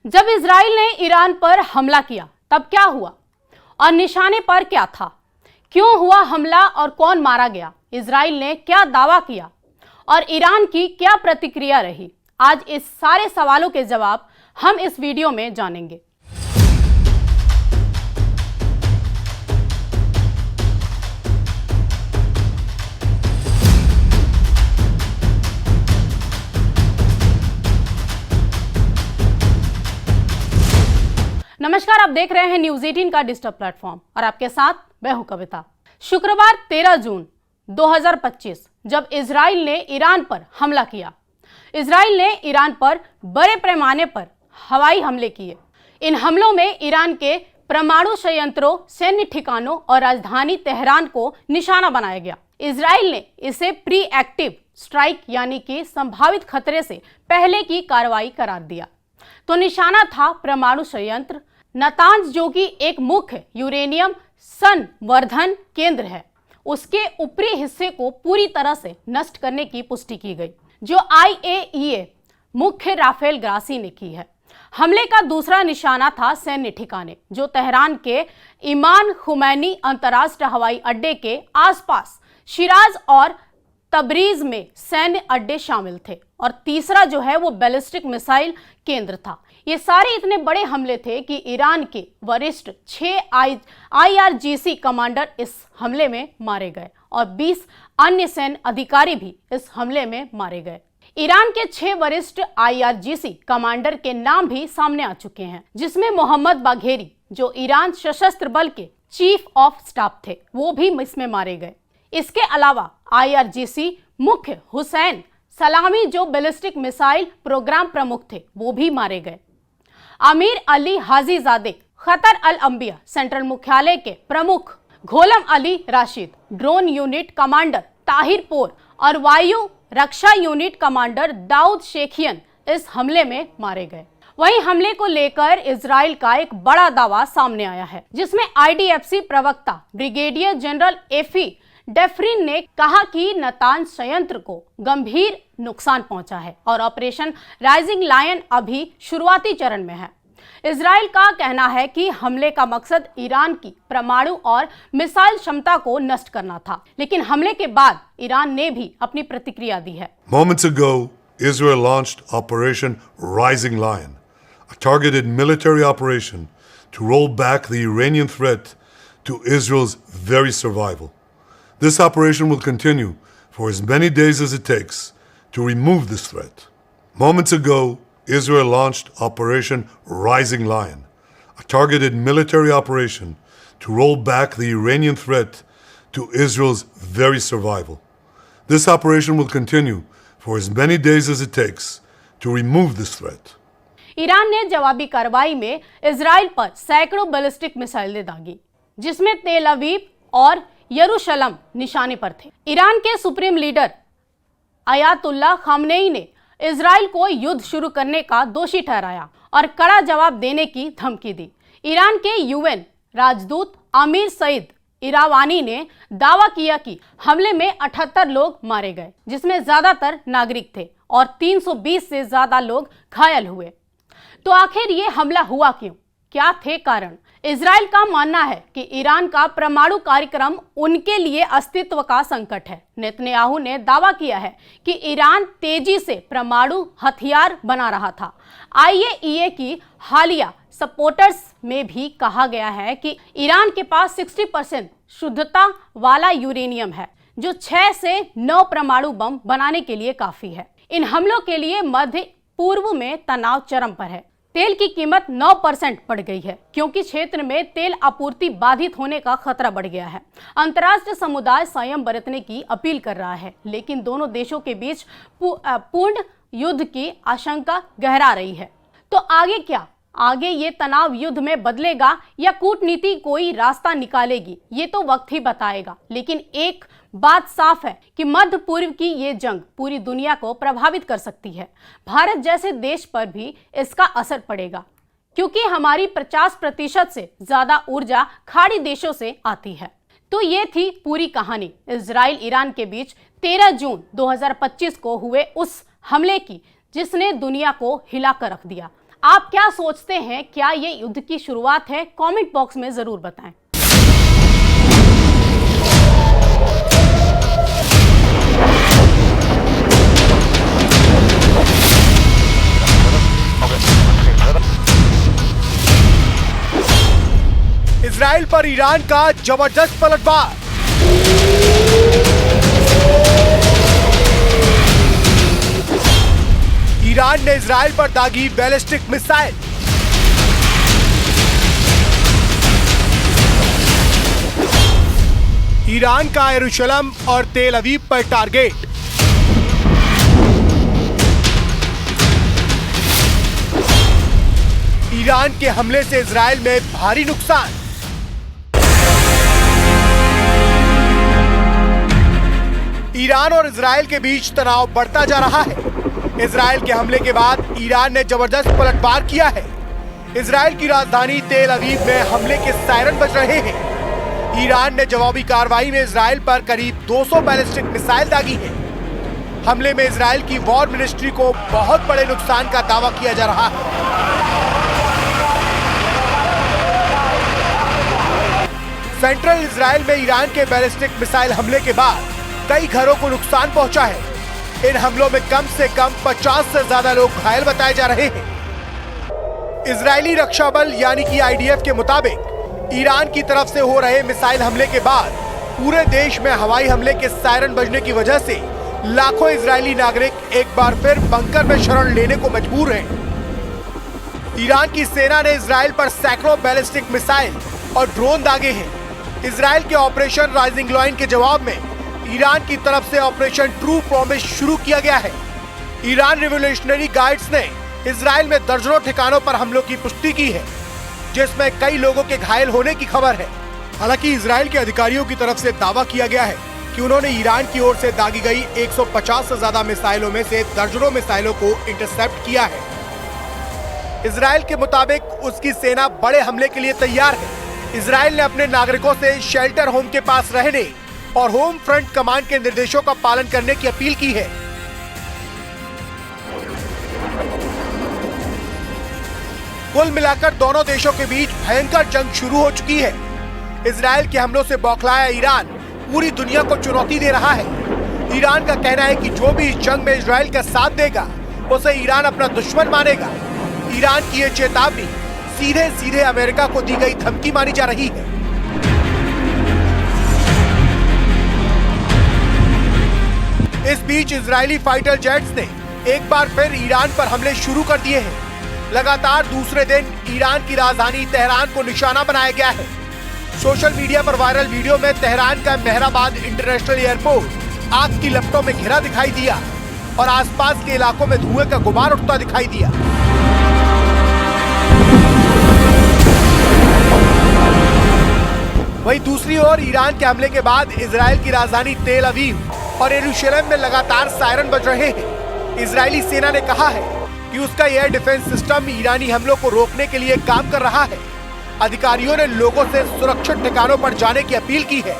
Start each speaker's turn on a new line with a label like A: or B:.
A: जब इजराइल ने ईरान पर हमला किया तब क्या हुआ और निशाने पर क्या था? क्यों हुआ हमला और कौन मारा गया? इजराइल ने क्या दावा किया और ईरान की क्या प्रतिक्रिया रही? आज इस सारे सवालों के जवाब हम इस वीडियो में जानेंगे। नमस्कार, आप देख रहे हैं न्यूज 18 का डिजिटल प्लेटफॉर्म और आपके साथ मैं हूं कविता। शुक्रवार 13 जून 2025 जब इजराइल ने ईरान पर हमला किया। इजराइल ने ईरान पर बड़े पैमाने पर हवाई हमले किए। इन हमलों में ईरान के परमाणु संयंत्रों, सैन्य ठिकानों और राजधानी तेहरान को निशाना बनाया गया। इजराइल ने इसे प्री एक्टिव स्ट्राइक यानी कि संभावित खतरे से पहले की कार्रवाई करार दिया। तो निशाना था परमाणु संयंत्र नातांज, जो कि एक मुख्य यूरेनियम संवर्धन केंद्र है। उसके ऊपरी हिस्से को पूरी तरह से नष्ट करने की पुष्टि की गई, जो IAEA मुख्य राफेल ग्रासी ने की है। हमले का दूसरा निशाना था सैन्य ठिकाने, जो तेहरान के इमाम खुमैनी अंतर्राष्ट्रीय हवाई अड्डे के आसपास शिराज और तबरीज में सैन्य अड्डे शामिल थे। और तीसरा जो है वो बैलिस्टिक मिसाइल केंद्र था। ये सारे इतने बड़े हमले थे कि ईरान के वरिष्ठ 6 IRGC कमांडर इस हमले में मारे गए और 20 अन्य सैन्य अधिकारी भी इस हमले में मारे गए। ईरान के 6 वरिष्ठ IRGC कमांडर के नाम भी सामने आ चुके हैं, जिसमें मोहम्मद बाघेरी, जो ईरान सशस्त्र बल के चीफ ऑफ स्टाफ थे, वो भी इसमें मारे गए। इसके अलावा IRGC मुख्य हुसैन सलामी, जो बैलिस्टिक मिसाइल प्रोग्राम प्रमुख थे, वो भी मारे गए। आमिर अली हाजीजादे, खतर अल अंबिया सेंट्रल मुख्यालय के प्रमुख Gholam Ali Rashid, drone unit commander Taher Pour और वायु रक्षा यूनिट कमांडर दाऊद शेखियन इस हमले में मारे गए। वहीं हमले को लेकर इजराइल का एक बड़ा दावा सामने आया है, जिसमें IDFC प्रवक्ता ब्रिगेडियर जनरल एफी डेफ्रिन ने कहा कि नातांज संयंत्र को गंभीर नुकसान पहुंचा है और ऑपरेशन राइजिंग लायन अभी शुरुआती चरण में है। इजराइल का कहना है कि हमले का मकसद ईरान की परमाणु और मिसाइल क्षमता को नष्ट करना था, लेकिन हमले के बाद ईरान ने भी अपनी प्रतिक्रिया दी है।
B: Moments ago, Israel launched Operation Rising Lion, a targeted military operation to roll back the Iranian threat to Israel's very survival. This operation will continue for as many days as it takes to remove this threat. Moments ago, Israel launched Operation Rising Lion, a targeted military operation to roll back the Iranian threat to Israel's very survival. This operation will continue for as many days as it takes to remove this threat.
A: Iran ने जवाबी कार्रवाई में Israel पर सैकड़ों ballistic मिसाइलें दागी, जिसमें तेल अवीव और यरूशलम निशाने पर थे। ईरान के सुप्रीम लीडर अयातुल्लाह खामनेई ने इजराइल को युद्ध शुरू करने का दोषी ठहराया और कड़ा जवाब देने की धमकी दी। ईरान के UN राजदूत आमिर सईद इरावानी ने दावा किया कि हमले में 78 लोग मारे गए, जिसमें ज्यादातर नागरिक थे और 320 से ज्यादा लोग घायल हुए। तो आखिर ये हमला हुआ क्यों? क्या थे कारण? इजराइल का मानना है कि ईरान का परमाणु कार्यक्रम उनके लिए अस्तित्व का संकट है। नेतन्याहू ने दावा किया है कि ईरान तेजी से परमाणु हथियार बना रहा था। IAEA की हालिया सपोर्टर्स में भी कहा गया है कि ईरान के पास 60% शुद्धता वाला यूरेनियम है, जो 6 से 9 परमाणु बम बनाने के लिए काफी है। इन हमलों के लिए मध्य पूर्व में तनाव चरम पर है। तेल की कीमत 9% बढ़ गई है, क्योंकि क्षेत्र में तेल आपूर्ति बाधित होने का खतरा बढ़ गया है। अंतर्राष्ट्रीय समुदाय संयम बरतने की अपील कर रहा है, लेकिन दोनों देशों के बीच पूर्ण युद्ध की आशंका गहरा रही है। तो आगे क्या? आगे ये तनाव युद्ध में बदलेगा या कूटनीति कोई रास्ता निकालेगी, ये तो वक्त ही बताएगा। लेकिन एक बात साफ है कि मध्य पूर्व की ये जंग पूरी दुनिया को प्रभावित कर सकती है। भारत जैसे देश पर भी इसका असर पड़ेगा, क्योंकि हमारी 50% से ज्यादा ऊर्जा खाड़ी देशों से आती है। तो ये थी पूरी कहानी इजराइल ईरान के बीच 13 जून 2025 को हुए उस हमले की, जिसने दुनिया को हिला कर रख दिया। आप क्या सोचते हैं, क्या ये युद्ध की शुरुआत है? कमेंट बॉक्स में जरूर बताएं।
C: इजराइल पर ईरान का जबरदस्त पलटवार। ईरान ने इजराइल पर दागी बैलिस्टिक मिसाइल। ईरान का यरूशलेम और तेल अवीव पर टारगेट। ईरान के हमले से इजराइल में भारी नुकसान। ईरान और इजराइल के बीच तनाव बढ़ता जा रहा है। इजराइल के हमले के बाद ईरान ने जबरदस्त पलटवार किया है। इजराइल की राजधानी तेल अवीव में हमले के सायरन बज रहे हैं। ईरान ने जवाबी कार्रवाई में इजराइल पर करीब 200 बैलिस्टिक मिसाइल दागी है। हमले में इजराइल की वॉर मिनिस्ट्री को बहुत बड़े नुकसान का दावा किया जा रहा है। सेंट्रल इजराइल में ईरान के बैलिस्टिक मिसाइल हमले के बाद कई घरों को नुकसान पहुंचा है। इन हमलों में कम से कम 50 से ज्यादा लोग घायल बताए जा रहे हैं। इजरायली रक्षा बल यानी कि आईडीएफ के मुताबिक ईरान की तरफ से हो रहे मिसाइल हमले के बाद पूरे देश में हवाई हमले के सायरन बजने की वजह से लाखों इजरायली नागरिक एक बार फिर बंकर में शरण लेने को मजबूर हैं। ईरान की सेना ने इजराइल पर सैकड़ों बैलिस्टिक मिसाइल और ड्रोन दागे हैं। इजराइल के ऑपरेशन राइजिंग लाइन के जवाब में ईरान की तरफ से ऑपरेशन ट्रू प्रॉमिस शुरू किया गया है। ईरान रिवोल्यूशनरी गार्ड्स ने इजराइल में दर्जनों ठिकानों पर हमलों की पुष्टि की है, जिसमें कई लोगों के घायल होने की खबर है। हालांकि इजराइल के अधिकारियों की तरफ से दावा किया गया है कि उन्होंने ईरान की ओर से दागी गई 150 से ज्यादा मिसाइलों में से दर्जनों मिसाइलों को इंटरसेप्ट किया है। इजराइल के मुताबिक उसकी सेना बड़े हमले के लिए तैयार है। इजराइल ने अपने नागरिकों से शेल्टर होम के पास रहने और होम फ्रंट कमांड के निर्देशों का पालन करने की अपील की है। कुल मिलाकर दोनों देशों के बीच भयंकर जंग शुरू हो चुकी है। इजराइल के हमलों से बौखलाया ईरान पूरी दुनिया को चुनौती दे रहा है। ईरान का कहना है कि जो भी इस जंग में इजराइल का साथ देगा उसे ईरान अपना दुश्मन मानेगा। ईरान की यह चेतावनी सीधे सीधे अमेरिका को दी गई धमकी मानी जा रही है। इस बीच इजरायली फाइटर जेट्स ने एक बार फिर ईरान पर हमले शुरू कर दिए हैं। लगातार दूसरे दिन ईरान की राजधानी तेहरान को निशाना बनाया गया है। सोशल मीडिया पर वायरल वीडियो में तेहरान का मेहराबाद इंटरनेशनल एयरपोर्ट आग की लपटों में घिरा दिखाई दिया और आसपास के इलाकों में धुएं का गुबार उठता दिखाई दिया। वहीं दूसरी ओर ईरान के हमले के बाद इजराइल की राजधानी तेल अवीव और यरूशलेम में लगातार सायरन बज रहे हैं। इजरायली सेना ने कहा है कि उसका एयर डिफेंस सिस्टम ईरानी हमलों को रोकने के लिए काम कर रहा है। अधिकारियों ने लोगों से सुरक्षित ठिकानों पर जाने की अपील की है।